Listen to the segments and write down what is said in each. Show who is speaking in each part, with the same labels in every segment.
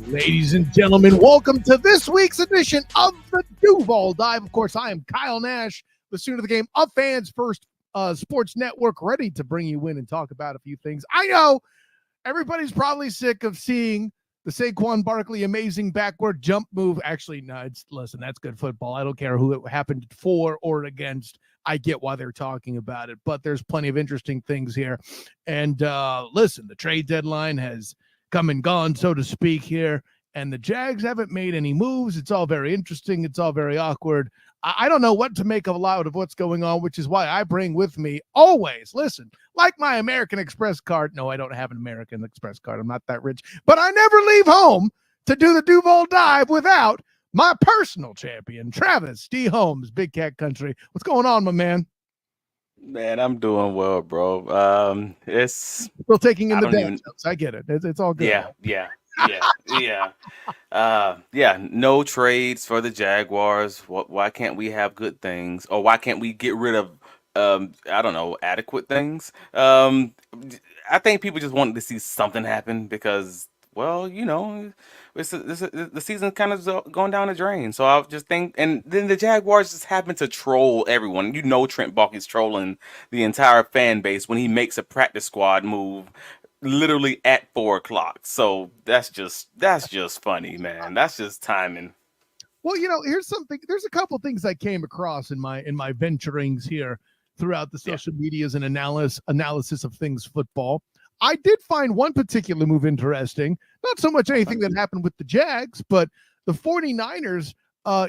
Speaker 1: Ladies and gentlemen, welcome to this week's edition of the Duval Dive. Of course, I am Kyle Nash, the student of the game of Fans First Sports Network, ready to bring you in and talk about a few things. I know everybody's probably sick of seeing the Saquon Barkley amazing backward jump move. Actually, no, listen, that's good football. I don't care who it happened for or against. I get why they're talking about it, but there's plenty of interesting things here. And listen, the trade deadline has come and gone, so to speak, here, and the Jags haven't made any moves. It's all very interesting. It's all very awkward. I don't know what to make of a lot of what's going on, which is why I bring with me always, listen, like my American Express card. No, I don't have an American Express card. I'm not that rich, but I never leave home to do the Duval Dive without my personal champion, Travis D. Holmes, Big Cat Country. What's going on, my man?
Speaker 2: Man, I'm doing well, bro. It's
Speaker 1: still taking in
Speaker 2: I
Speaker 1: the
Speaker 2: don't
Speaker 1: bad
Speaker 2: even.
Speaker 1: jokes. I get it. It's all good.
Speaker 2: Yeah. No trades for the Jaguars. Why can't we have good things, or why can't we get rid of I don't know, adequate things? I think people just wanted to see something happen because, well, the season kind of going down the drain. So I just think, and then the Jaguars just happen to troll everyone. Trent Baalke's trolling the entire fan base when he makes a practice squad move literally at 4:00. So that's just funny, man. That's just timing.
Speaker 1: Well, here's something. There's a couple things I came across in my venturings here throughout the social medias and analysis of things football. I did find one particular move interesting. Not so much anything that happened with the Jags, but the 49ers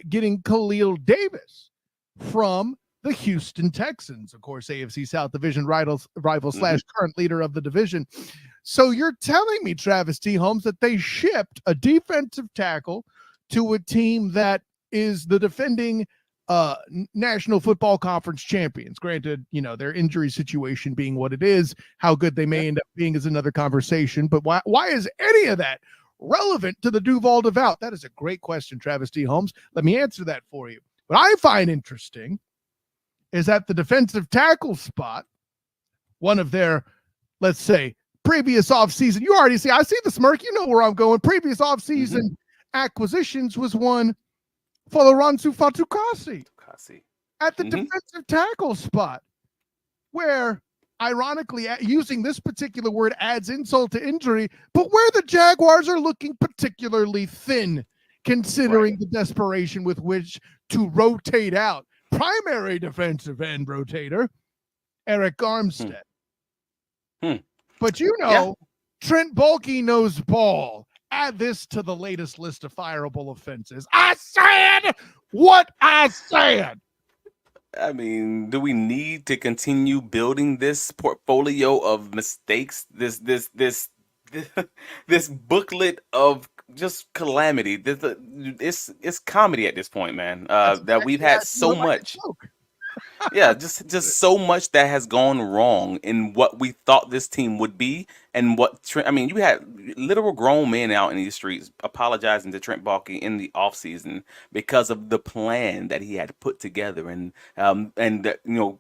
Speaker 1: getting Khalil Davis from the Houston Texans, of course, AFC South Division rival slash current leader of the division. So you're telling me, Travis T. Holmes, that they shipped a defensive tackle to a team that is the defending National Football Conference champions. Granted, their injury situation being what it is, how good they may end up being is another conversation. But why is any of that relevant to the Duval Devout? That is a great question, Travis D. Holmes. Let me answer that for you. What I find interesting is at the defensive tackle spot, one of their, let's say, previous offseason, you already see, I see the smirk, you know where I'm going, previous offseason acquisitions was one for Lorenzo Fatukasi at the defensive tackle spot, where, ironically, using this particular word adds insult to injury, but where the Jaguars are looking particularly thin, considering the desperation with which to rotate out primary defensive end rotator, Eric Armstead. But Trent Baalke knows ball. Add this to the latest list of fireable offenses. I said what I said.
Speaker 2: I mean, do we need to continue building this portfolio of mistakes? This booklet of just calamity. It's comedy at this point, man. That we've had so much. Just so much that has gone wrong in what we thought this team would be, and you had literal grown men out in these streets apologizing to Trent Baalke in the offseason because of the plan that he had put together, and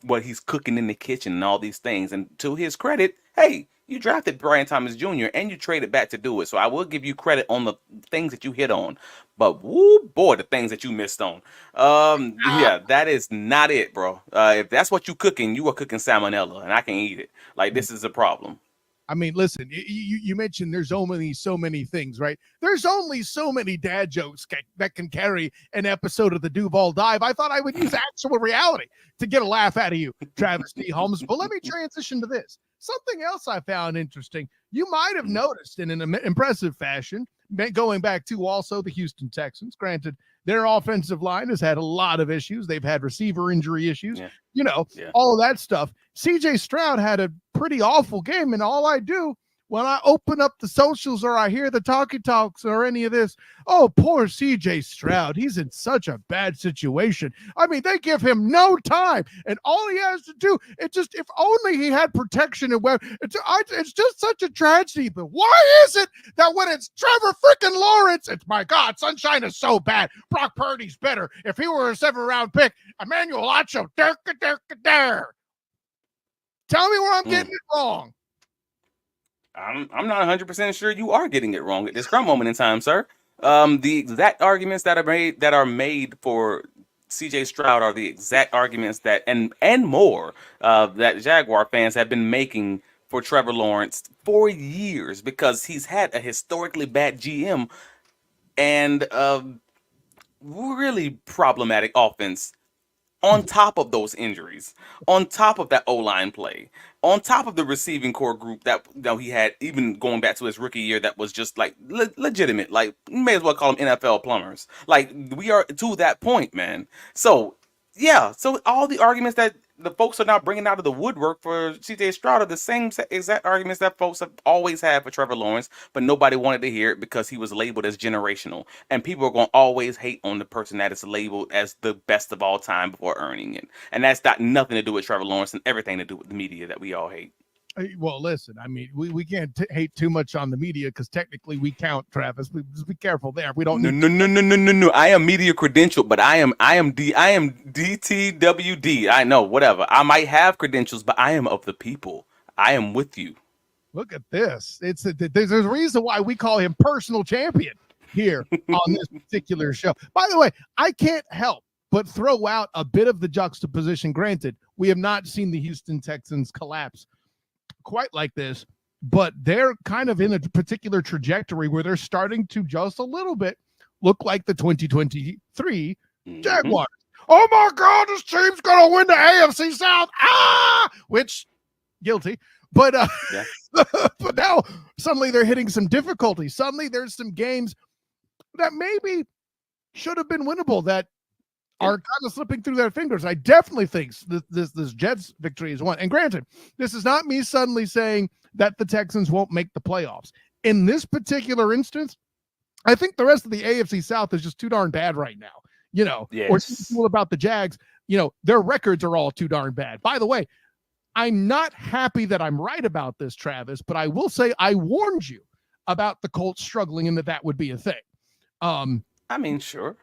Speaker 2: what he's cooking in the kitchen and all these things. And to his credit, hey, you drafted Brian Thomas Jr. and you traded back to do it. So I will give you credit on the things that you hit on. But the things that you missed on. That is not it, bro. If that's what you cooking, you are cooking salmonella, and I can eat it. Like, this is a problem.
Speaker 1: I mean, listen, you mentioned there's only so many things, right? There's only so many dad jokes that can carry an episode of the Duval Dive. I thought I would use actual reality to get a laugh out of you, Travis D. Holmes. But let me transition to this. Something else I found interesting. You might have noticed in an impressive fashion, going back to also the Houston Texans. Granted, their offensive line has had a lot of issues. They've had receiver injury issues, all of that stuff. CJ Stroud had a pretty awful game, and all I do when I open up the socials or I hear the talkie talks or any of this, oh, poor CJ Stroud. He's in such a bad situation. I mean, they give him no time, and all he has to do, it just, if only he had protection and web. It's just such a tragedy. But why is it that when it's Trevor freaking Lawrence, it's my God, Sunshine is so bad. Brock Purdy's better. If he were a 7th-round pick, Emmanuel Acho, tell me where I'm getting it wrong.
Speaker 2: I'm not 100% sure you are getting it wrong at this current moment in time, sir. The exact arguments that are made for CJ Stroud are the exact arguments that and more that Jaguar fans have been making for Trevor Lawrence for years, because he's had a historically bad GM and really problematic offense. On top of those injuries, on top of that O-line play, on top of the receiving core group that he had, even going back to his rookie year, that was just like legitimate, like you may as well call them NFL plumbers. Like, we are to that point, man. So yeah, so all the arguments that the folks are now bringing out of the woodwork for CJ Stroud are the same exact arguments that folks have always had for Trevor Lawrence, but nobody wanted to hear it because he was labeled as generational. And people are going to always hate on the person that is labeled as the best of all time before earning it. And that's got nothing to do with Trevor Lawrence and everything to do with the media that we all hate.
Speaker 1: Well, listen, I mean, we can't hate too much on the media because technically we count, Travis. Just be careful there. We don't.
Speaker 2: No. I am media credentialed, but I am DTWD. I know, whatever. I might have credentials, but I am of the people. I am with you.
Speaker 1: Look at this. There's a reason why we call him personal champion here on this particular show. By the way, I can't help but throw out a bit of the juxtaposition. Granted, we have not seen the Houston Texans collapse quite like this, but they're kind of in a particular trajectory where they're starting to just a little bit look like the 2023 Jaguars. Oh my God, this team's gonna win the AFC South. Which guilty, but yeah. But now suddenly they're hitting some difficulty. Suddenly there's some games that maybe should have been winnable that are kind of slipping through their fingers. I definitely think this Jets victory is one. And granted, this is not me suddenly saying that the Texans won't make the playoffs. In this particular instance, I think the rest of the AFC South is just too darn bad right now. You know, yes. Or about the Jags, you know, their records are all too darn bad. By the way, I'm not happy that I'm right about this, Travis, but I will say I warned you about the Colts struggling and that would be a thing.
Speaker 2: I mean, sure.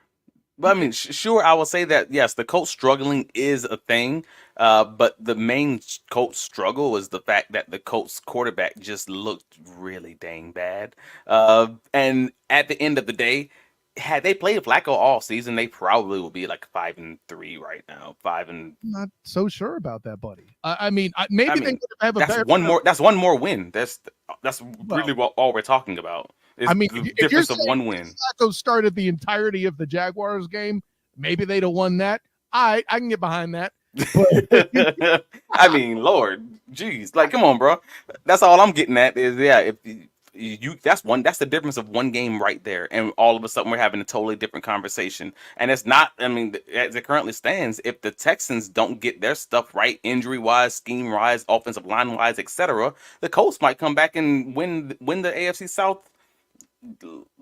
Speaker 2: But I mean, sure, I will say that, yes, the Colts struggling is a thing, but the main Colts struggle is the fact that the Colts quarterback just looked really dang bad. And at the end of the day, had they played Flacco all season, they probably would be like 5-3 right now.
Speaker 1: Not so sure about that, buddy. I mean, they could have a better.
Speaker 2: That's one more win. That's really all we're talking about. I mean, the difference of one win.
Speaker 1: Flacco started the entirety of the Jaguars game. Maybe they'd have won that. I can get behind that.
Speaker 2: I mean, Lord, geez, like, come on, bro. That's all I'm getting at is, yeah, if that's the difference of one game right there, and all of a sudden we're having a totally different conversation. And it's not, I mean, as it currently stands, if the Texans don't get their stuff right, injury wise, scheme wise, offensive line wise, etc., the Colts might come back and win the AFC South.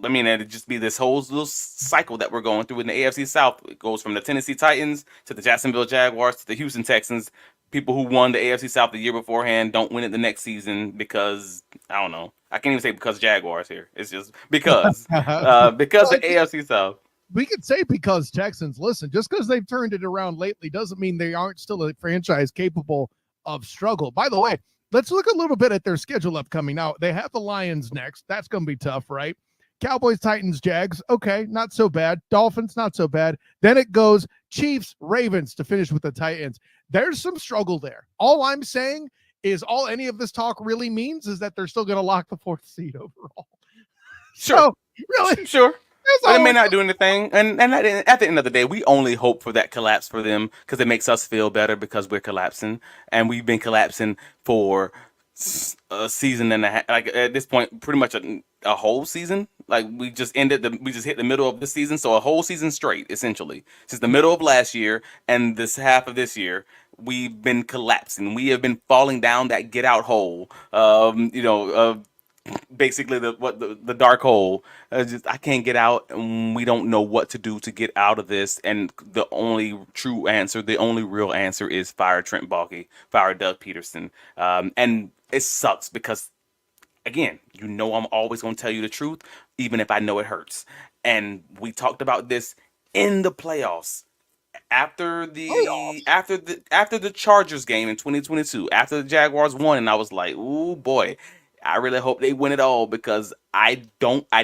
Speaker 2: I mean, it'd just be this whole little cycle that we're going through in the AFC South. It goes from the Tennessee Titans to the Jacksonville Jaguars to the Houston Texans. People who won the AFC South the year beforehand don't win it the next season because, I don't know. I can't even say because Jaguars here. It's just because the AFC South.
Speaker 1: We could say because Texans. Listen, just because they've turned it around lately doesn't mean they aren't still a franchise capable of struggle. By the way, let's look a little bit at their schedule upcoming. Now, they have the Lions next. That's going to be tough, right? Cowboys, Titans, Jags. Okay, not so bad. Dolphins, not so bad. Then it goes Chiefs, Ravens to finish with the Titans. There's some struggle there. All I'm saying is all any of this talk really means is that they're still going to lock the 4th seed overall.
Speaker 2: Sure.
Speaker 1: So, really?
Speaker 2: Sure. But it may not do anything. And at the end of the day, we only hope for that collapse for them because it makes us feel better because we're collapsing. And we've been collapsing for a season and a half. Like, at this point, pretty much a whole season. Like, we just hit the middle of the season. So a whole season straight, essentially. Since the middle of last year and this half of this year, we've been collapsing. We have been falling down that get out hole. basically the dark hole. I can't get out, and we don't know what to do to get out of this. And the only true answer, the only real answer, is fire Trent Baalke, fire Doug Peterson. And it sucks because, again, I'm always going to tell you the truth, even if I know it hurts. And we talked about this in the playoffs. After the Chargers game in 2022, after the Jaguars won, and I was like, "Ooh boy, I really hope they win it all," because I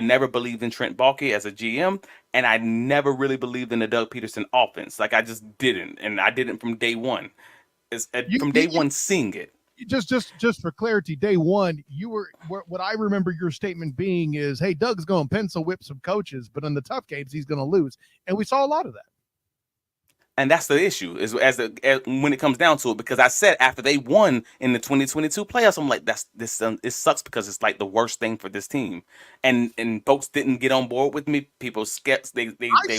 Speaker 2: never believed in Trent Baalke as a GM, and I never really believed in the Doug Peterson offense. Like, I just didn't, and I didn't from day one. From day one, seeing it.
Speaker 1: Just for clarity, day one, you were what I remember your statement being is, "Hey, Doug's going to pencil whip some coaches, but in the tough games, he's going to lose," and we saw a lot of that.
Speaker 2: And that's the issue, is as when it comes down to it, because I said after they won in the 2022 playoffs, I'm like, it sucks because it's like the worst thing for this team, and folks didn't get on board with me. People they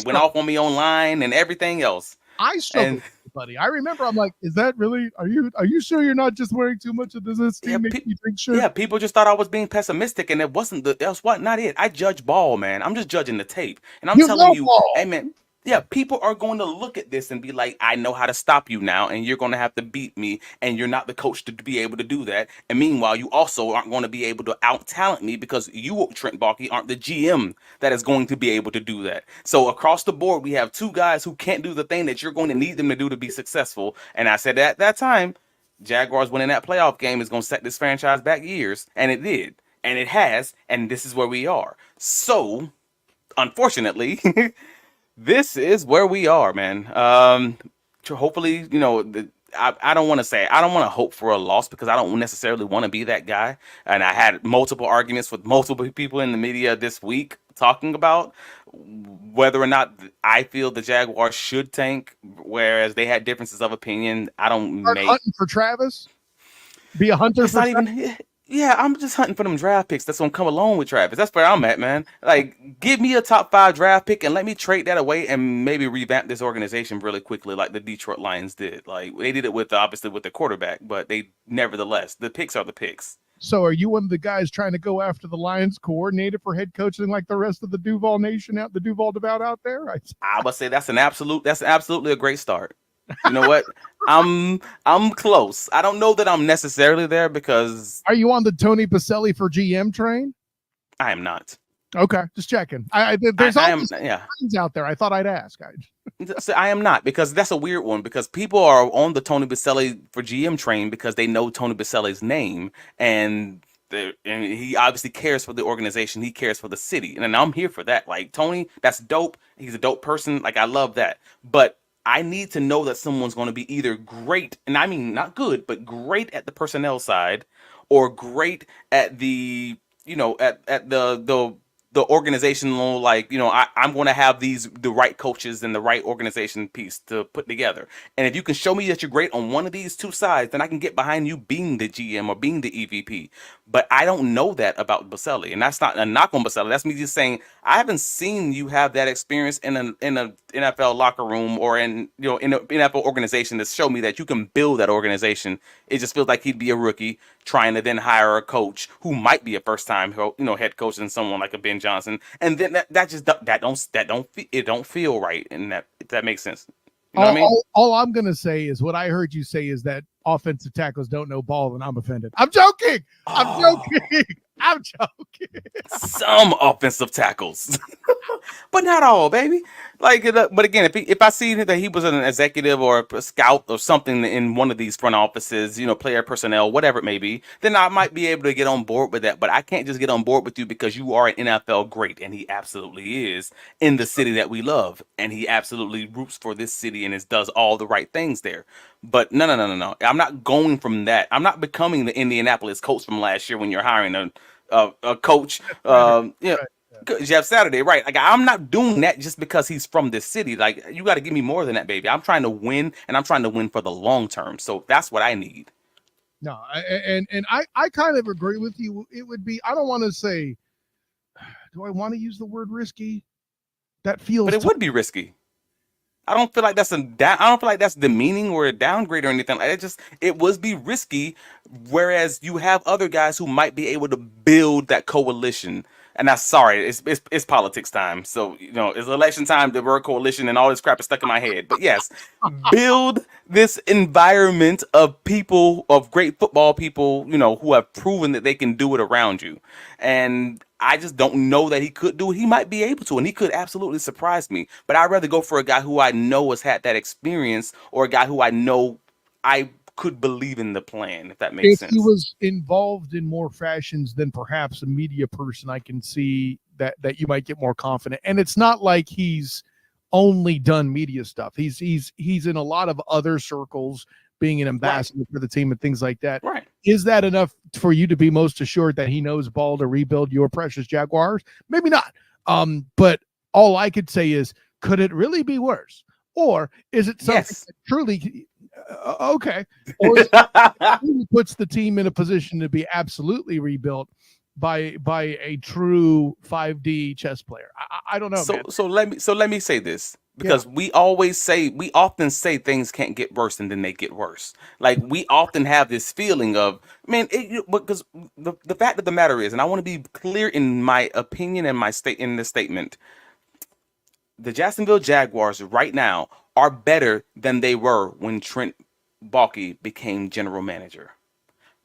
Speaker 2: went off on me online and everything else.
Speaker 1: I struggled, buddy. I remember I'm like, is that really? Are you sure you're not just wearing too much of this team?
Speaker 2: Yeah, people just thought I was being pessimistic, and it wasn't. That's not it. I judge ball, man. I'm just judging the tape, and I'm telling you, hey man. Yeah, people are going to look at this and be like, I know how to stop you now, and you're going to have to beat me, and you're not the coach to be able to do that. And meanwhile, you also aren't going to be able to out-talent me because you, Trent Baalke, aren't the GM that is going to be able to do that. So across the board, we have two guys who can't do the thing that you're going to need them to do to be successful. And I said at that time, Jaguars winning that playoff game is going to set this franchise back years, and it did. And it has, and this is where we are. So, unfortunately... this is where we are, man. Hopefully, I don't want to hope for a loss because I don't necessarily want to be that guy. And I had multiple arguments with multiple people in the media this week talking about whether or not I feel the Jaguars should tank, whereas they had differences of opinion. I don't
Speaker 1: make hunting for Travis. Be a hunter for Travis.
Speaker 2: Yeah, I'm just hunting for them draft picks that's going to come along with Travis. That's where I'm at, man. Like, give me a top 5 draft pick and let me trade that away and maybe revamp this organization really quickly like the Detroit Lions did. Like, they did it obviously with the quarterback, but nevertheless, the picks are the picks.
Speaker 1: So are you one of the guys trying to go after the Lions coordinator for head coaching like the rest of the Duval Nation the Duval Devout out there?
Speaker 2: I would say that's absolutely a great start. You know what? I'm close. I don't know that I'm necessarily there because...
Speaker 1: Are you on the Tony Baselli for GM train?
Speaker 2: I am not.
Speaker 1: Okay, just checking. There's always things out there. I thought I'd ask.
Speaker 2: I am not, because that's a weird one, because people are on the Tony Baselli for GM train because they know Tony Baselli's name, and he obviously cares for the organization. He cares for the city, and I'm here for that. Like, Tony, that's dope. He's a dope person. Like, I love that. But I need to know that someone's going to be either great, and I mean not good, but great at the personnel side, or great at the, at the organizational, like, I'm going to have the right coaches and the right organization piece to put together. And if you can show me that you're great on one of these two sides, then I can get behind you being the GM or being the EVP. But I don't know that about Baselli, and that's not a knock on Baselli. That's me just saying I haven't seen you have that experience in an NFL locker room or in an NFL organization to show me that you can build that organization. It just feels like he'd be a rookie trying to then hire a coach who might be a first time head coach and someone like a Ben Johnson, and then that don't feel right, and if that makes sense. You know what I mean?
Speaker 1: All I'm gonna say is what I heard you say is that offensive tackles don't know ball, and I'm offended. I'm joking. I'm joking.
Speaker 2: Some offensive tackles, but not all, baby. Like, but again, if I see that he was an executive or a scout or something in one of these front offices, player personnel, whatever it may be, then I might be able to get on board with that. But I can't just get on board with you because you are an NFL great, and he absolutely is in the city that we love, and he absolutely roots for this city and does all the right things there. But no. I'm not going from that. I'm not becoming the Indianapolis Colts from last year when you're hiring a coach. Jeff Saturday, right? Like, I'm not doing that just because he's from this city. Like, you got to give me more than that, baby. I'm trying to win, and I'm trying to win for the long term. So that's what I need.
Speaker 1: No, I kind of agree with you. It would be, I don't want to say, do I want to use the word risky? That feels,
Speaker 2: but it would be risky. I don't feel like that's I don't feel like that's demeaning or a downgrade or anything. Like it would be risky. Whereas you have other guys who might be able to build that coalition. And that's sorry, it's politics time. So it's election time. The word coalition and all this crap is stuck in my head. But yes, build this environment of people, of great football people, who have proven that they can do it around you. And I just don't know that he could do it. He might be able to, and he could absolutely surprise me. But I'd rather go for a guy who I know has had that experience, or a guy who I know I could believe in the plan, if that makes sense.
Speaker 1: If he was involved in more fashions than perhaps a media person, I can see that you might get more confident. And it's not like he's only done media stuff. He's in a lot of other circles, being an ambassador for the team and things like that.
Speaker 2: Right.
Speaker 1: Is that enough for you to be most assured that he knows ball to rebuild your precious Jaguars? Maybe not. But all I could say is, could it really be worse? Or is it something that truly okay? Or it puts the team in a position to be absolutely rebuilt by a true 5D chess player? I don't know.
Speaker 2: So let me say this, because we often say things can't get worse, and then they get worse. Like, we often have this feeling of, because the fact of the matter is, and I want to be clear in my opinion and in this statement, the Jacksonville Jaguars right now are better than they were when Trent Baalke became general manager.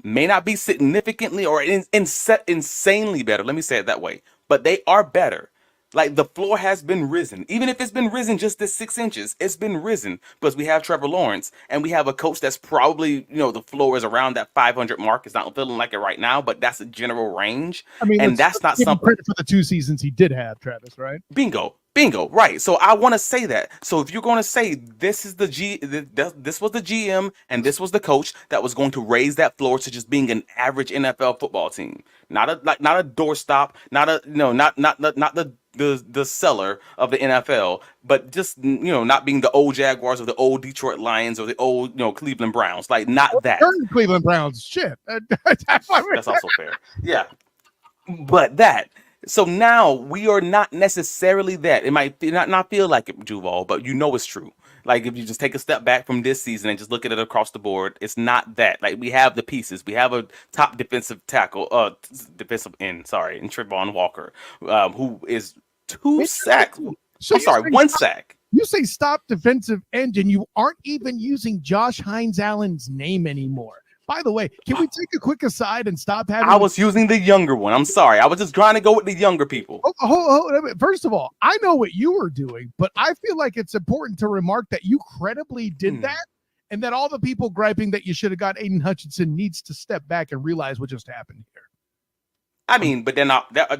Speaker 2: May not be significantly or insanely better. Let me say it that way. But they are better. Like, the floor has been risen. Even if it's been risen just this 6 inches, it's been risen because we have Trevor Lawrence and we have a coach that's probably, the floor is around that 500 mark. It's not feeling like it right now, but that's a general range. And that's not something
Speaker 1: credit for the 2 seasons he did have, Travis, right?
Speaker 2: Bingo, right. So I want to say that. So if you're going to say this was the GM and this was the coach that was going to raise that floor to just being an average NFL football team, not a doorstop, not the seller of the NFL, but just not being the old Jaguars or the old Detroit Lions or the old Cleveland Browns, like not that.
Speaker 1: Cleveland Browns, shit.
Speaker 2: That's also fair. Yeah, but that. So now we are not necessarily that. It might not feel like it, Duval, but it's true. Like, if you just take a step back from this season and just look at it across the board, it's not that. Like, we have the pieces. We have a top defensive end, and Trevon Walker, who is 2 sacks.
Speaker 1: So
Speaker 2: 1 sack.
Speaker 1: You say stop defensive end, and you aren't even using Josh Hines Allen's name anymore. By the way, can we take a quick aside and stop having...
Speaker 2: I was using the younger one. I'm sorry. I was just trying to go with the younger people.
Speaker 1: First of all, I know what you were doing, but I feel like it's important to remark that you credibly did that, and that all the people griping that you should have got Aiden Hutchinson needs to step back and realize what just happened here.
Speaker 2: But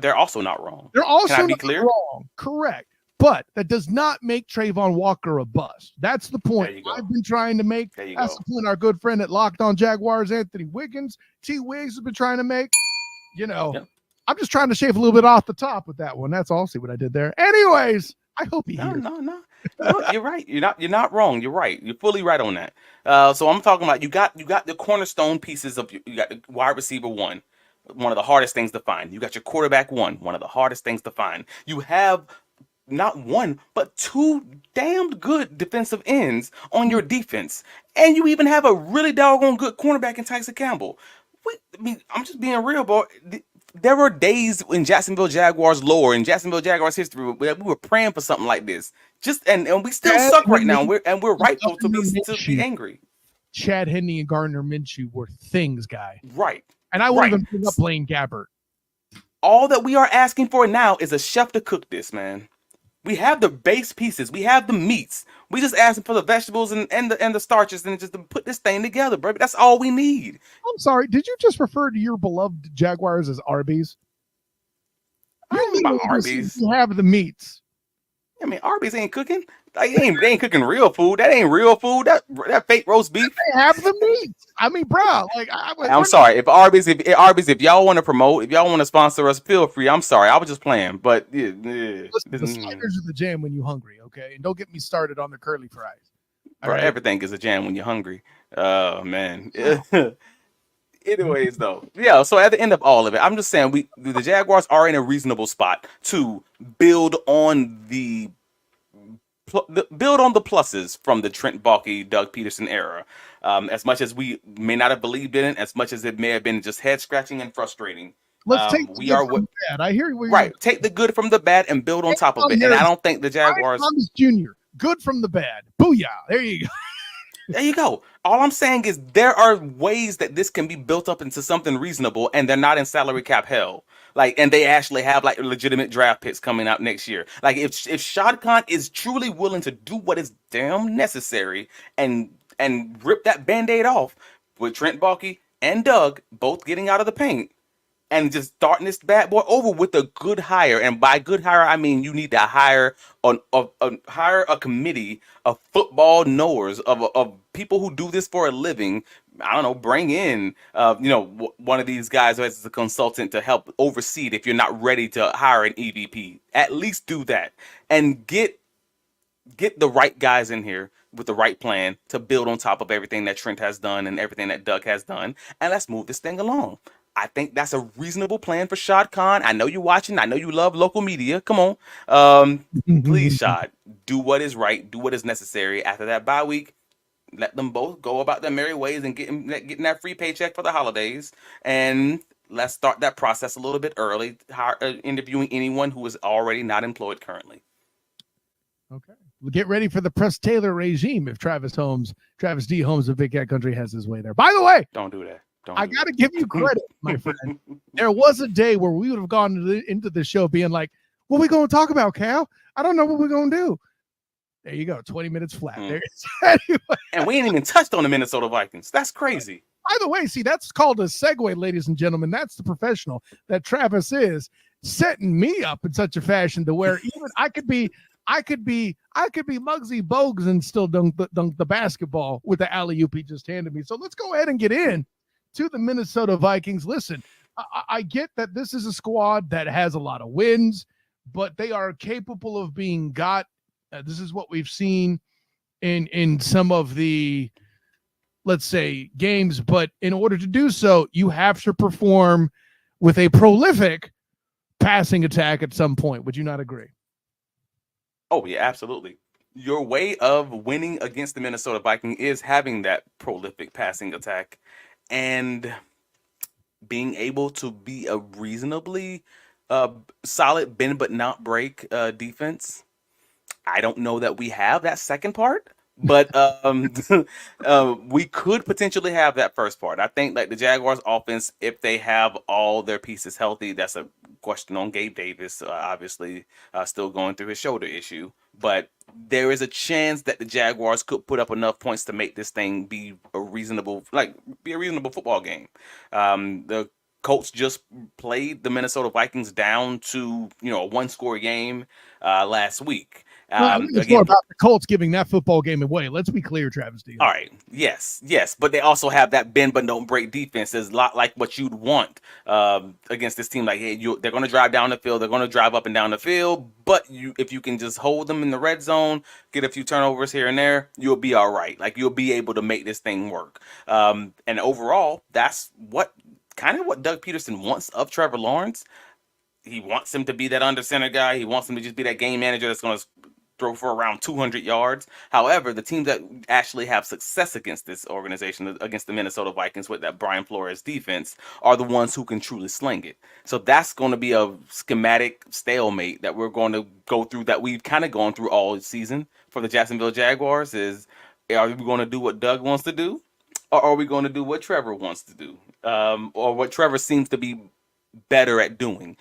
Speaker 2: they're also not wrong.
Speaker 1: They're also not wrong. Correct. But that does not make Trayvon Walker a bust. That's the point I've been trying to make. That's the point our good friend at Locked On Jaguars, Anthony Wiggins, T. Wiggs, has been trying to make. I'm just trying to shave a little bit off the top with that one. That's all. See what I did there. Anyways, I hope he hears.
Speaker 2: No. You're right. You're not wrong. You're right. You're fully right on that. So I'm talking about you got the cornerstone pieces of you got the wide receiver one of the hardest things to find. You got your quarterback one of the hardest things to find. You have not one, but 2 damned good defensive ends on your defense. And you even have a really doggone good cornerback in Tyson Campbell. I'm just being real, boy. There were days in Jacksonville Jaguars lore, in Jacksonville Jaguars history, where we were praying for something like this. And we still suck right now. We're rightful to be angry.
Speaker 1: Chad Henne and Gardner Minshew were things, guy.
Speaker 2: Right.
Speaker 1: And I wouldn't even bring up Blaine Gabbert.
Speaker 2: All that we are asking for now is a chef to cook this, man. We have the base pieces. We have the meats. We just asking for the vegetables and the starches and just to put this thing together, bro. That's all we need.
Speaker 1: I'm sorry. Did you just refer to your beloved Jaguars as Arby's?
Speaker 2: Arby's.
Speaker 1: You have the meats.
Speaker 2: Arby's ain't cooking. They ain't cooking real food. That ain't real food. That fake roast beef.
Speaker 1: They have the meats. Bro,
Speaker 2: I'm sorry. If Arby's, if y'all want to promote, if y'all want to sponsor us, feel free. I'm sorry. I was just playing. But
Speaker 1: listen, the sliders are the jam when you're hungry, okay? And don't get me started on the curly fries.
Speaker 2: Right. Everything is a jam when you're hungry. Oh man. Anyways, though, so at the end of all of it, I'm just saying the Jaguars are in a reasonable spot to build on the build on the pluses from the Trent Baalke, Doug Peterson era. As much as we may not have believed in it, as much as it may have been just head scratching and frustrating.
Speaker 1: Let's take the good from the bad. I hear where you're
Speaker 2: take the good from the bad and build on top of it. And I don't think the Jaguars.
Speaker 1: Thomas Jr. Good from the bad. Booyah! There you go.
Speaker 2: There you go. All I'm saying is there are ways that this can be built up into something reasonable, and they're not in salary cap hell. Like, and they actually have like legitimate draft picks coming out next year. Like, if Shad Khan is truly willing to do what is damn necessary and rip that Band-Aid off with Trent Baalke and Doug both getting out of the paint and just starting this bad boy over with a good hire. And by good hire, I mean you need to hire a committee of football knowers, of people who do this for a living. I don't know, bring in one of these guys as a consultant to help oversee it if you're not ready to hire an EVP. At least do that and get the right guys in here with the right plan to build on top of everything that Trent has done and everything that Doug has done, and let's move this thing along. I think that's a reasonable plan for Shad Khan. I know you're watching. I know you love local media. Come on. Please, Shad, do what is right. Do what is necessary. After that bye week, let them both go about their merry ways and getting that free paycheck for the holidays. And let's start that process a little bit early, interviewing anyone who is already not employed currently.
Speaker 1: Okay. We'll get ready for the Press Taylor regime if Travis D. Holmes of Big Cat Country has his way there. By the way,
Speaker 2: don't do that.
Speaker 1: I got to give you credit, my friend. There was a day where we would have gone into the show being like, what are we going to talk about, Cal? I don't know what we're going to do. There you go. 20 minutes flat. There it is. Anyway.
Speaker 2: And we ain't even touched on the Minnesota Vikings. That's crazy.
Speaker 1: By the way, see, that's called a segue, ladies and gentlemen. That's the professional that Travis is, setting me up in such a fashion to where even I could be Muggsy Bogues and still dunk the basketball with the alley-oop he just handed me. So let's go ahead and get in to the Minnesota Vikings. Listen, I get that this is a squad that has a lot of wins, but they are capable of being got. This is what we've seen in some of the, let's say, games. But in order to do so, you have to perform with a prolific passing attack at some point. Would you not agree?
Speaker 2: Oh, yeah, absolutely. Your way of winning against the Minnesota Vikings is having that prolific passing attack and being able to be a reasonably solid bend but not break defense. I don't know that we have that second part, but we could potentially have that first part. I think like the Jaguars offense, if they have all their pieces healthy, that's a question on Gabe Davis, obviously still going through his shoulder issue. But there is a chance that the Jaguars could put up enough points to make this thing be a reasonable football game. The Colts just played the Minnesota Vikings down to a one-score game last week.
Speaker 1: It's more about the Colts giving that football game away. Let's be clear, Travis D.
Speaker 2: All right. Yes. But they also have that bend but don't break defense. It's a lot like what you'd want against this team. Like, hey, they're going to drive down the field. They're going to drive up and down the field. But if you can just hold them in the red zone, get a few turnovers here and there, you'll be all right. Like, you'll be able to make this thing work. And overall, that's what Doug Peterson wants of Trevor Lawrence. He wants him to be that under center guy. He wants him to just be that game manager that's going to throw for around 200 yards. However, the teams that actually have success against this organization, against the Minnesota Vikings with that Brian Flores defense, are the ones who can truly sling it. So that's going to be a schematic stalemate that we're going to go through, that we've kind of gone through all season for the Jacksonville Jaguars. Is, are we going to do what Doug wants to do? Or are we going to do what Trevor wants to do? Or what Trevor seems to be better at doing?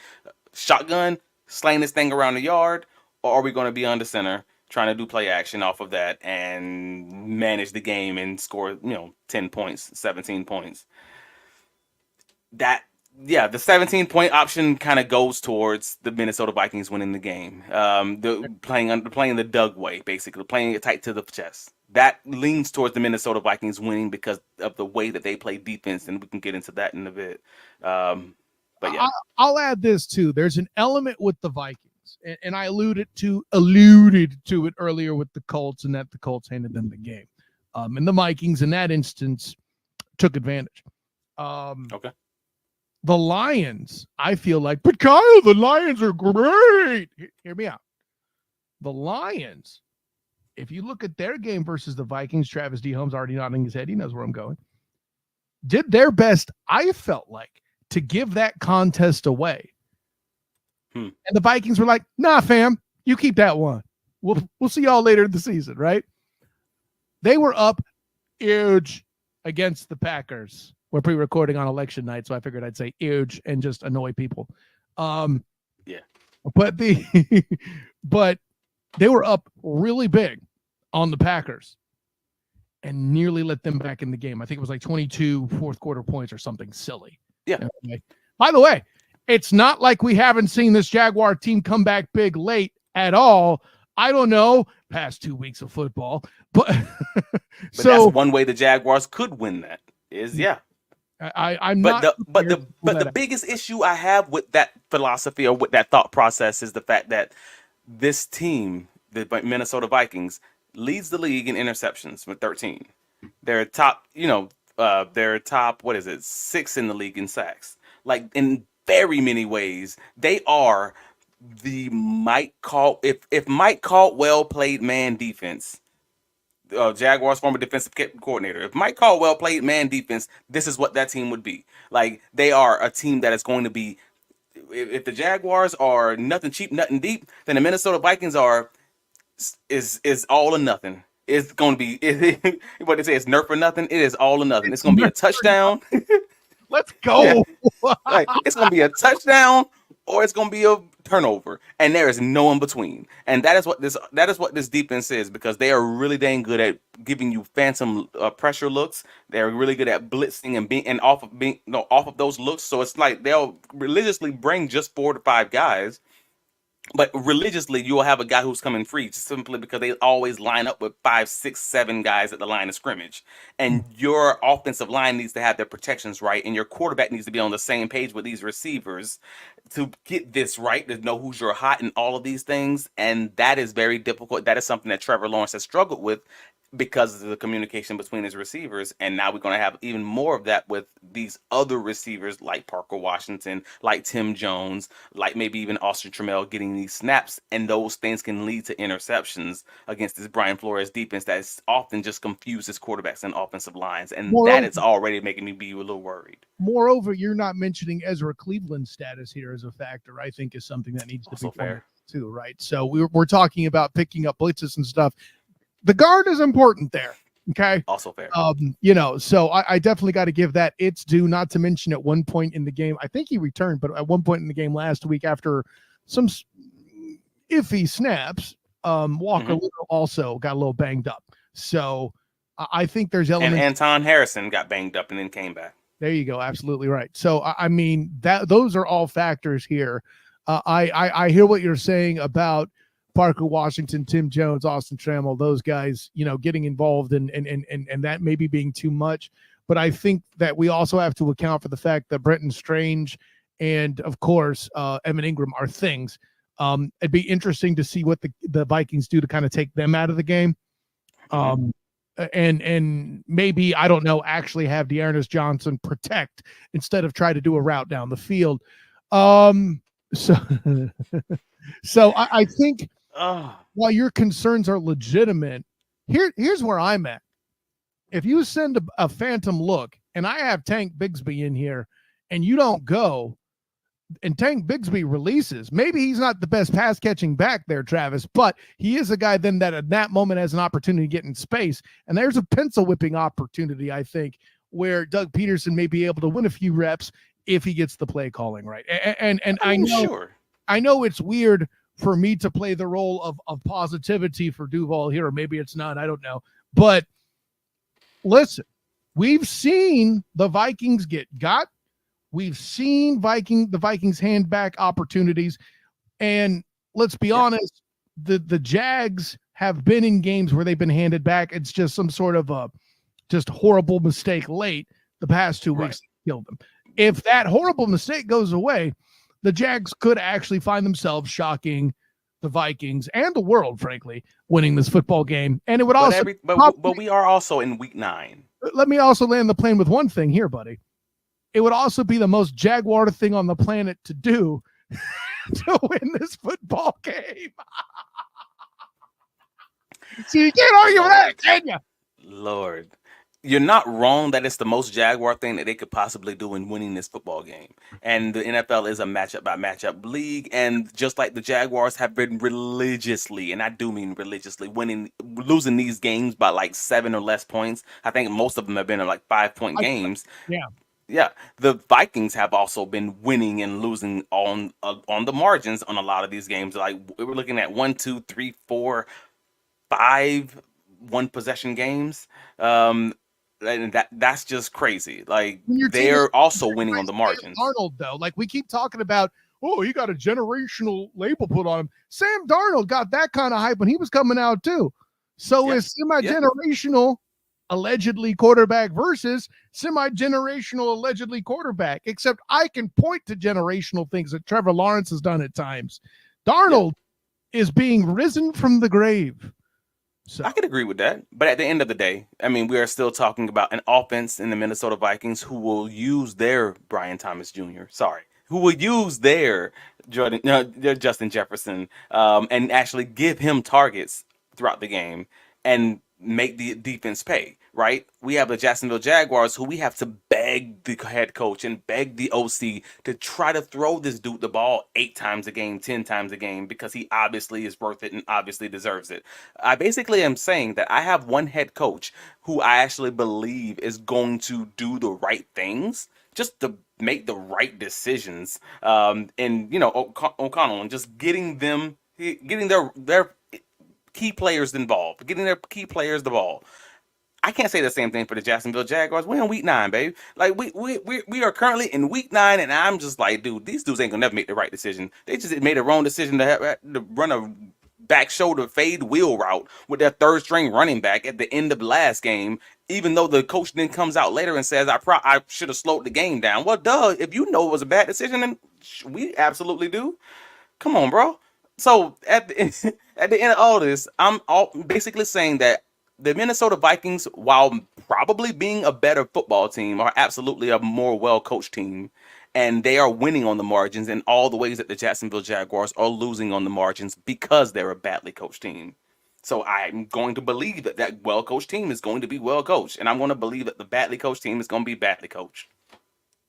Speaker 2: Shotgun, slaying this thing around the yard? Or are we going to be under center, trying to do play action off of that and manage the game and score, 10 points, 17 points? The 17-point option kind of goes towards the Minnesota Vikings winning the game. Playing the Doug way, basically, playing it tight to the chest. That leans towards the Minnesota Vikings winning because of the way that they play defense, and we can get into that in a bit. But yeah,
Speaker 1: I'll add this too. There's an element with the Vikings. And I alluded to it earlier with the Colts, and that the Colts handed them the game. And the Vikings in that instance took advantage.
Speaker 2: Okay.
Speaker 1: The Lions, I feel like, but Kyle, the Lions are great. Hear me out. The Lions if you look at their game versus the Vikings, Travis D. Holmes already nodding his head. He knows where I'm going. Did their best, I felt like, to give that contest away. And the Vikings were like, nah, fam, you keep that one. We'll see y'all later in the season, right? They were up huge against the Packers. We're pre-recording on election night, so I figured I'd say huge and just annoy people.
Speaker 2: Yeah.
Speaker 1: But but they were up really big on the Packers and nearly let them back in the game. I think it was like 22 fourth quarter points or something silly.
Speaker 2: Yeah.
Speaker 1: Okay. By the way, it's not like we haven't seen this Jaguar team come back big late at all. I don't know, past 2 weeks of football, but so
Speaker 2: that's one way the Jaguars could win. That is, yeah.
Speaker 1: I'm
Speaker 2: but
Speaker 1: not.
Speaker 2: The biggest issue I have with that philosophy or with that thought process is the fact that this team, the Minnesota Vikings, leads the league in interceptions with 13. They're top, they're top, 6 in the league in sacks. Like, in very many ways, they are the if Mike Caldwell played man defense, Jaguars former defensive coordinator, if Mike Caldwell played man defense, this is what that team would be. Like, they are a team that is going to be, if the Jaguars are nothing cheap, nothing deep, then the Minnesota Vikings is all or nothing. It's going to be what they say, it's nerf or nothing. It is all or nothing. It's going to be a touchdown.
Speaker 1: Let's go.
Speaker 2: Yeah. Like, it's going to be a touchdown or it's going to be a turnover, and there is no in between. And that is what this defense is, because they are really dang good at giving you phantom pressure looks. They're really good at blitzing and off of those looks. So it's like they'll religiously bring just 4 to 5 guys. But religiously, you will have a guy who's coming free just simply because they always line up with 5, 6, 7 guys at the line of scrimmage. And your offensive line needs to have their protections right, and your quarterback needs to be on the same page with these receivers to get this right, to know who's your hot and all of these things. And that is very difficult. That is something that Trevor Lawrence has struggled with because of the communication between his receivers. And now we're going to have even more of that with these other receivers like Parker Washington, like Tim Jones, like maybe even Austin Trammell getting these snaps. And those things can lead to interceptions against this Brian Flores defense that is often just confuses quarterbacks and offensive lines. And that is already making me be a little worried.
Speaker 1: Moreover, you're not mentioning Ezra Cleveland's status here as a factor, I think, is something that needs to be fair too, right? So we're talking about picking up blitzes and stuff. The guard is important there. Okay.
Speaker 2: Also fair.
Speaker 1: So I definitely got to give that its due, not to mention at one point in the game, I think he returned, but at one point in the game last week after some iffy snaps, Walker also got a little banged up. So I think there's elements.
Speaker 2: And Anton Harrison got banged up and then came back.
Speaker 1: There you go. Absolutely right. So, I mean, those are all factors here. I hear what you're saying about Parker Washington, Tim Jones, Austin Trammell, those guys, getting involved and that maybe being too much. But I think that we also have to account for the fact that Brenton Strange and, of course, Evan Ingram are things. It'd be interesting to see what the Vikings do to kind of take them out of the game. And maybe, I don't know, actually have Dearness Johnson protect instead of try to do a route down the field. So I think while your concerns are legitimate, here's where I'm at. If you send a phantom look and I have Tank Bigsby in here and you don't go and Tank Bigsby releases, maybe he's not the best pass catching back there, Travis, but he is a guy then that at that moment has an opportunity to get in space. And there's a pencil whipping opportunity, I think, where Doug Peterson may be able to win a few reps if he gets the play calling right. And I know it's weird for me to play the role of positivity for Duval here, or maybe it's not, I don't know. But listen, we've seen the Vikings get got. We've seen the Vikings hand back opportunities. And let's be honest, the Jags have been in games where they've been handed back. It's just some sort of a just horrible mistake late. The past 2 weeks killed them. If that horrible mistake goes away, the Jags could actually find themselves shocking the Vikings and the world, frankly, winning this football game. And it would
Speaker 2: but we are also in week 9.
Speaker 1: Let me also land the plane with one thing here, buddy. It would also be the most Jaguar thing on the planet to do to win this football game. So you can't argue with that, can you?
Speaker 2: Lord, you're not wrong that it's the most Jaguar thing that they could possibly do in winning this football game. And the NFL is a matchup by matchup league. And just like the Jaguars have been religiously, and I do mean religiously, losing these games by like 7 or less points. I think most of them have been in like 5-point games.
Speaker 1: Yeah.
Speaker 2: Yeah, the Vikings have also been winning and losing on the margins on a lot of these games. Like we're looking at 1, 2, 3, 4, 5 one possession games. And that's just crazy. Like they're also winning on the margins.
Speaker 1: Darnold, though, like we keep talking about, oh, he got a generational label put on him. Sam Darnold got that kind of hype when he was coming out too. So is semi-generational allegedly quarterback versus semi-generational allegedly quarterback. Except I can point to generational things that Trevor Lawrence has done at times. Darnold is being risen from the grave. So
Speaker 2: I could agree with that. But at the end of the day, I mean, we are still talking about an offense in the Minnesota Vikings who will use their Brian Thomas Jr. Who will use their their Justin Jefferson, and actually give him targets throughout the game and make the defense pay, right? We have the Jacksonville Jaguars who we have to beg the head coach and beg the OC to try to throw this dude the ball 8 times a game, 10 times a game, because he obviously is worth it and obviously deserves it. I basically am saying that I have one head coach who I actually believe is going to do the right things, just to make the right decisions. And O'Connell, and just getting their key players involved, getting their key players the ball. I can't say the same thing for the Jacksonville Jaguars. We're in week 9, baby. Like we are currently in week 9, and I'm just like, dude, these dudes ain't gonna never make the right decision. They just made a wrong decision to run a back shoulder fade wheel route with their third string running back at the end of the last game. Even though the coach then comes out later and says, I should have slowed the game down. Well, duh, if you know it was a bad decision, then we absolutely do. Come on, bro. So at the end of all this, I'm basically saying that the Minnesota Vikings, while probably being a better football team, are absolutely a more well-coached team. And they are winning on the margins in all the ways that the Jacksonville Jaguars are losing on the margins because they're a badly coached team. So I'm going to believe that well-coached team is going to be well-coached. And I'm going to believe that the badly coached team is going to be badly coached.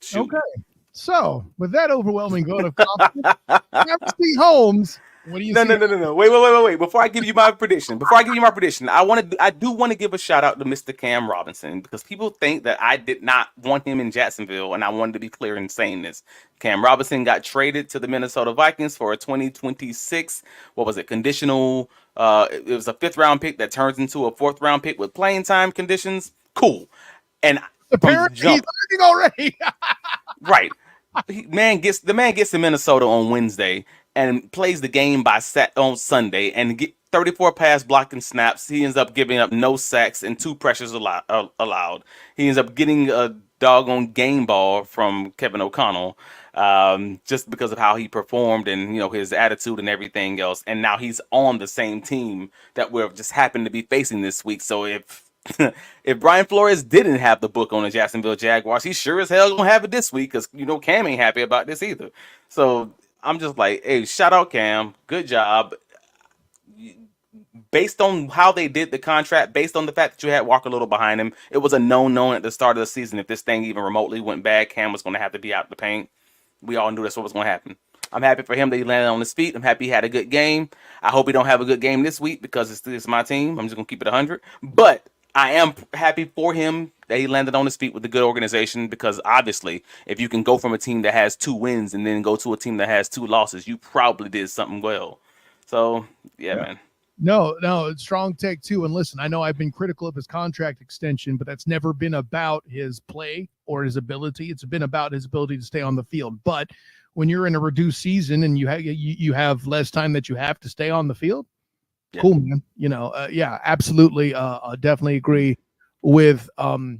Speaker 2: Shoot.
Speaker 1: Okay. So, with that overwhelming vote of confidence, see Holmes. What do you
Speaker 2: No. Wait. Before I give you my prediction, I do want to give a shout out to Mr. Cam Robinson, because people think that I did not want him in Jacksonville, and I wanted to be clear in saying this. Cam Robinson got traded to the Minnesota Vikings for a 2026, conditional, it was a 5th round pick that turns into a 4th round pick with playing time conditions. Cool. And
Speaker 1: apparently he's learning already.
Speaker 2: Right. The man gets to Minnesota on Wednesday and plays the game on Sunday and get 34 pass blocking snaps. He ends up giving up no sacks and 2 pressures allowed. He ends up getting a doggone game ball from Kevin O'Connell, just because of how he performed and his attitude and everything else. And now he's on the same team that we're just happened to be facing this week. So if Brian Flores didn't have the book on the Jacksonville Jaguars, he sure as hell gonna have it this week, because Cam ain't happy about this either. So I'm just like, hey, shout out Cam, good job. Based on how they did the contract, based on the fact that you had Walker Little behind him, it was a known at the start of the season. If this thing even remotely went bad, Cam was going to have to be out the paint. We all knew that's what was going to happen. I'm happy for him that he landed on his feet. I'm happy he had a good game. I hope he don't have a good game this week, because it's my team. I'm just going to keep it 100. But I am happy for him that he landed on his feet with a good organization, because obviously if you can go from a team that has 2 wins and then go to a team that has 2 losses, you probably did something well. So, yeah. Man.
Speaker 1: No, strong take too. And listen, I know I've been critical of his contract extension, but that's never been about his play or his ability. It's been about his ability to stay on the field. But when you're in a reduced season and you have less time that you have to stay on the field, cool, man. Absolutely. Definitely agree with all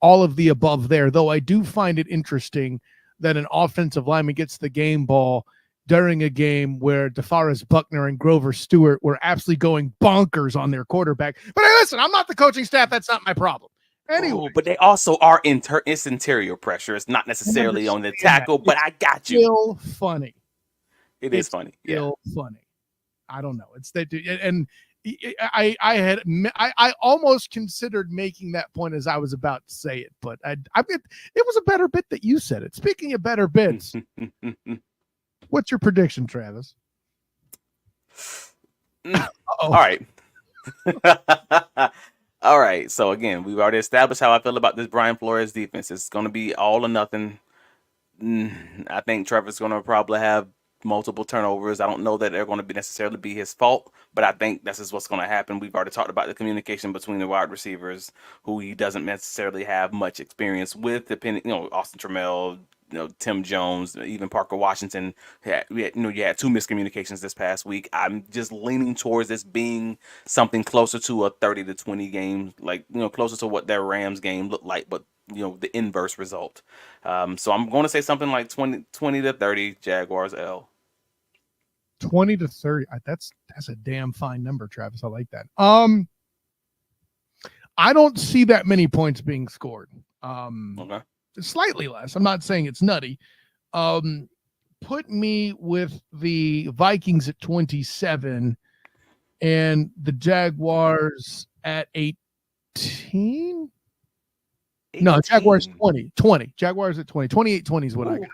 Speaker 1: of the above there. Though I do find it interesting that an offensive lineman gets the game ball during a game where DeForest Buckner and Grover Stewart were absolutely going bonkers on their quarterback. But hey, listen, I'm not the coaching staff. That's not my problem. Anyway.
Speaker 2: But they also are it's interior pressure. It's not necessarily on the tackle, but I got you.
Speaker 1: It's funny.
Speaker 2: It is funny.
Speaker 1: Still funny. I don't know. It's that, and I almost considered making that point as I was about to say it, but it was a better bit that you said it. Speaking of better bits, what's your prediction, Travis?
Speaker 2: All right. All right. So again, we've already established how I feel about this Brian Flores defense. It's going to be all or nothing. I think Trevor's going to probably have multiple turnovers. I don't know that they're going to be necessarily be his fault, but I think this is what's going to happen. We've already talked about the communication between the wide receivers, who he doesn't necessarily have much experience with, depending, Austin Trammell, Tim Jones, even Parker Washington. You had two miscommunications this past week. I'm just leaning towards this being something closer to a 30-20 game, like, closer to what their Rams game looked like, but the inverse result. So I'm going to say something like 20-30 Jaguars L.
Speaker 1: 20-30. That's a damn fine number, Travis. I like that. I don't see that many points being scored.
Speaker 2: Okay.
Speaker 1: Slightly less. I'm not saying it's nutty. Put me with the Vikings at 27 and the Jaguars at 18. No, Jaguars 20. Jaguars at 20. 28-20 is what I got.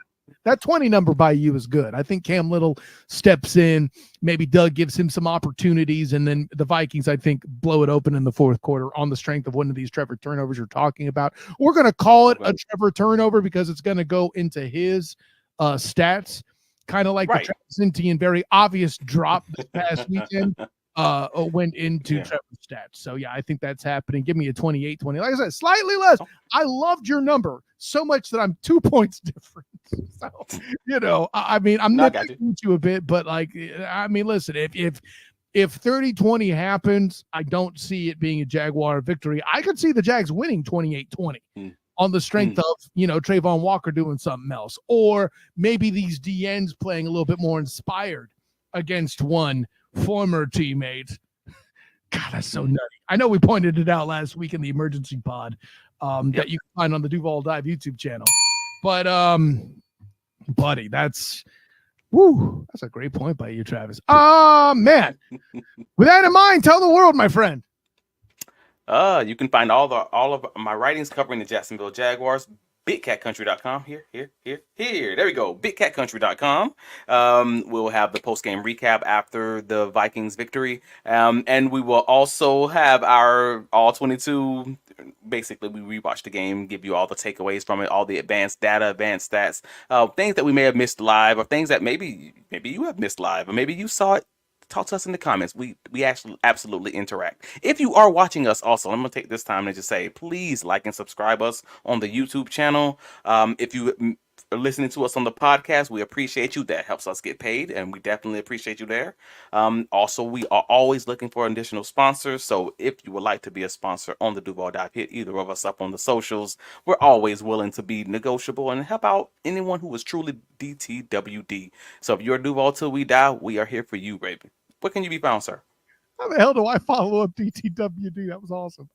Speaker 1: That 20 number by you is good. I think Cam Little steps in. Maybe Doug gives him some opportunities, and then the Vikings, I think, blow it open in the fourth quarter on the strength of one of these Trevor turnovers you're talking about. We're going to call it a Trevor turnover because it's going to go into his stats, kind of like the Travis Etienne very obvious drop this past weekend. Went into Trevor's stats. So, yeah, I think that's happening. Give me a 28-20. Like I said, slightly less. I loved your number so much that I'm 2 points different. So, I mean, I'm not going you a bit, but, listen, if 30-20 happens, I don't see it being a Jaguar victory. I could see the Jags winning 28-20 on the strength of, Trayvon Walker doing something else. Or maybe these DNs playing a little bit more inspired against one former teammate. God, that's so nutty. I know we pointed it out last week in the emergency pod that you can find on the Duval Dive YouTube channel. But, buddy, that's a great point by you, Travis. Man. With that in mind, tell the world, my friend.
Speaker 2: You can find all of my writings covering the Jacksonville Jaguars. BigCatCountry.com. Here. There we go. BigCatCountry.com. We'll have the post-game recap after the Vikings victory. And we will also have our all 22. Basically, we rewatch the game, give you all the takeaways from it, all the advanced data, advanced stats, things that we may have missed live, or things that maybe you have missed live, or maybe you saw it. Talk to us in the comments. We actually absolutely interact. If you are watching us also, I'm going to take this time to just say, please like and subscribe us on the YouTube channel. If you are listening to us on the podcast, we appreciate you. That helps us get paid, and we definitely appreciate you there. Also, we are always looking for additional sponsors. So if you would like to be a sponsor on the Duval Dive, hit either of us up on the socials. We're always willing to be negotiable and help out anyone who is truly DTWD. So if you're Duval till we die, we are here for you, baby. Where can you be found, sir?
Speaker 1: How the hell do I follow up DTWD? That was awesome.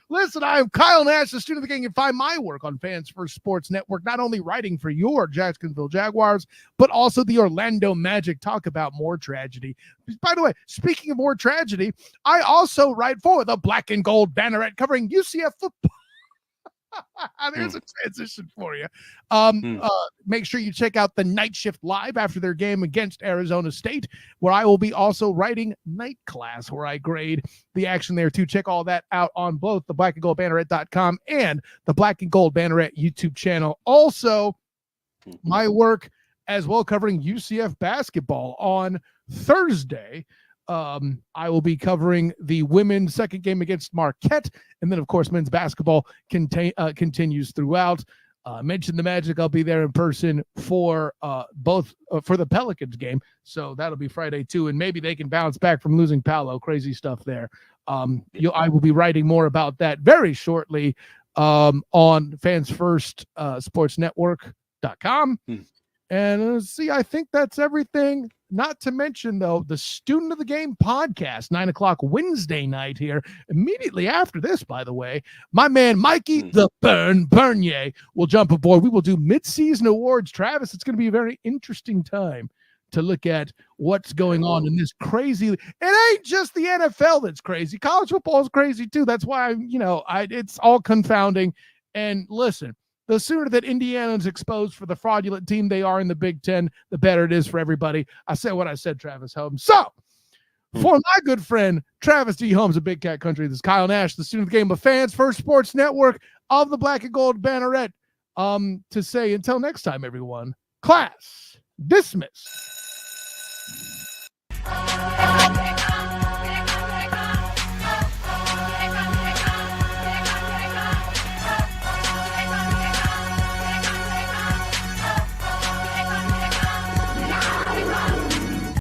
Speaker 1: Listen, I am Kyle Nash, the student of the game. You can find my work on Fans First Sports Network, not only writing for your Jacksonville Jaguars, but also the Orlando Magic. Talk about more tragedy. By the way, speaking of more tragedy, I also write for the Black and Gold Banneret covering UCF football. There's a transition for you. Make sure you check out the Night Shift Live after their game against Arizona State, where I will be also writing Night Class, where I grade the action there too. Check all that out on both the blackandgoldbanneret.com and the Black and Gold Banneret YouTube channel. Also, my work as well covering UCF basketball on Thursday. I will be covering the women's second game against Marquette. And then, of course, men's basketball continues throughout. Mention the Magic. I'll be there in person for both for the Pelicans game. So that'll be Friday, too. And maybe they can bounce back from losing Paolo. Crazy stuff there. I will be writing more about that very shortly on Fans First Sports Network.com. And see, I think that's everything. Not to mention, though, the Student of the Game podcast, 9:00 Wednesday night here. Immediately after this, by the way, my man Mikey the Bernier will jump aboard. We will do mid-season awards. Travis, it's going to be a very interesting time to look at what's going on in this crazy. It ain't just the NFL that's crazy. College football is crazy too. That's why, it's all confounding. And listen, the sooner that Indiana's exposed for the fraudulent team they are in the Big Ten, the better it is for everybody. I said what I said, Travis Holmes. So, for my good friend, Travis D. Holmes of Big Cat Country, this is Kyle Nash, the student of the game of fans, First Sports Network of the Black and Gold Banneret, to say until next time, everyone, class dismissed.